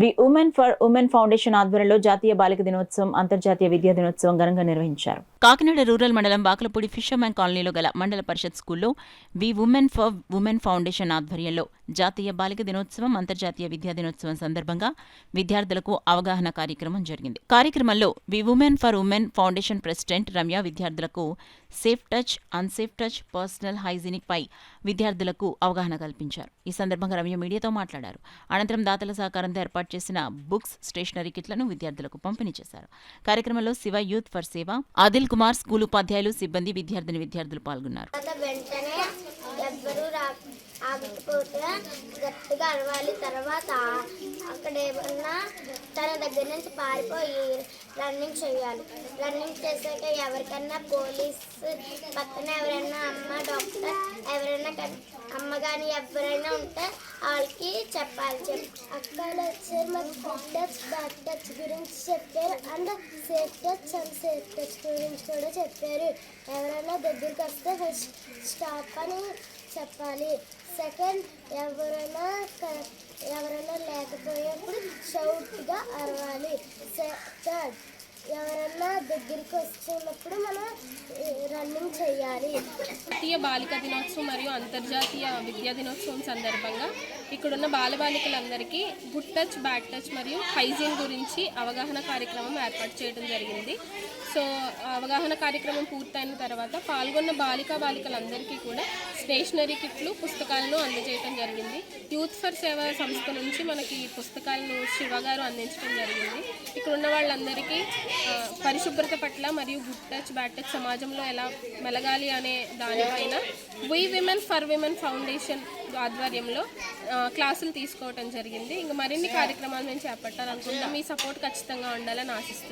We women for women foundation ఆధ్వర్యంలో జాతీయ బాలిక దినోత్సవం, అంతర్జాతీయ విద్యా దినోత్సవం ఘనంగా నిర్వహించారు. కాకినాడ రూరల్ మండలం బాకలపూడి ఫిషర్మ్యాన్ కాలనీలో గల మండల పరిషత్ స్కూల్లో వి ఉమెన్ ఫర్ ఉమెన్ ఫౌండేషన్ ఆధ్వర్యంలో జాతీయ బాలిక దినోత్సవం, అంతర్జాతీయ విద్యా దినోత్సవం సందర్భంగా విద్యార్థులకు అవగాహన కార్యక్రమం జరిగింది. కార్యక్రమంలో we women for women foundation president Ramya విద్యార్థులకు safe touch, unsafe touch, personal hygienic పై విద్యార్థులకు అవగాహన కల్పించారు. ఈ సందర్భంగా రమ్య మీడియాతో మాట్లాడారు. అనంతరం దాతల సహకారంతో ఏర్పాటు చేసిన బుక్స్, స్టేషనరీ కిట్లను విద్యార్థులకు పంపిణీ చేశారు. కార్యక్రమంలో శివ యూత్ ఫర్ సేవ, ఆదిల్ కుమార్, స్కూల్ ఉపాధ్యాయులు, సిబ్బంది, విద్యార్థులు పాల్గొన్నారు. గట్టిగా అరవాలి. తర్వాత అక్కడ ఏమన్నా తన దగ్గర నుంచి పారిపోయి రన్నింగ్ చేయాలి. రన్నింగ్ చేసాక ఎవరికన్నా పోలీస్ పక్కన ఎవరైనా అమ్మ, డాక్టర్ ఎవరైనా అమ్మ కానీ ఎవరైనా ఉంటే వాళ్ళకి చెప్పాలి. అక్కడ వచ్చారు మాకు గుడ్ టచ్, బ్యాడ్ టచ్ గురించి చెప్పారు. And safe touch, unsafe touch గురించి కూడా చెప్పారు. ఎవరైనా దగ్గరికి వస్తే ఫస్ట్ స్టాప్ అని చెప్పాలి. సెకండ్, ఎవరైనా లేకపోయేప్పుడు షౌట్గా అరవాలి. థర్డ్, ఎవరైనా దగ్గరికి వచ్చినప్పుడు మనం రన్నింగ్ చేయాలి. జాతీయ బాలికా దినోత్సవం మరియు అంతర్జాతీయ విద్యా దినోత్సవం సందర్భంగా ఇక్కడున్న బాలబాలికలందరికీ గుడ్ టచ్, బ్యాడ్ టచ్ మరియు హైజీన్ గురించి అవగాహన కార్యక్రమం ఏర్పాటు చేయడం జరిగింది. సో అవగాహన కార్యక్రమం పూర్తయిన తర్వాత పాల్గొన్న బాలికలందరికీ కూడా స్టేషనరీ కిట్లు, పుస్తకాలను అందజేయడం జరిగింది. యూత్ ఫర్ సేవ సంస్థ నుంచి మనకి పుస్తకాలను శివ గారు అందించడం జరిగింది. ఇక్కడ ఉన్న వాళ్ళందరికీ పరిశుభ్రత పట్ల మరియు గుడ్ టచ్, బ్యాడ్ టచ్ సమాజంలో ఎలా మెలగాలి అనే దానిపైన వి విమెన్ ఫర్ విమెన్ ఫౌండేషన్ ఆధ్వర్యంలో క్లాసులు తీసుకోవడం జరిగింది. ఇంకా మరిన్ని కార్యక్రమాలు మేము చేపట్టాలనుకుంటున్నాం. మీ సపోర్ట్ ఖచ్చితంగా ఉండాలని ఆశిస్తున్నాం.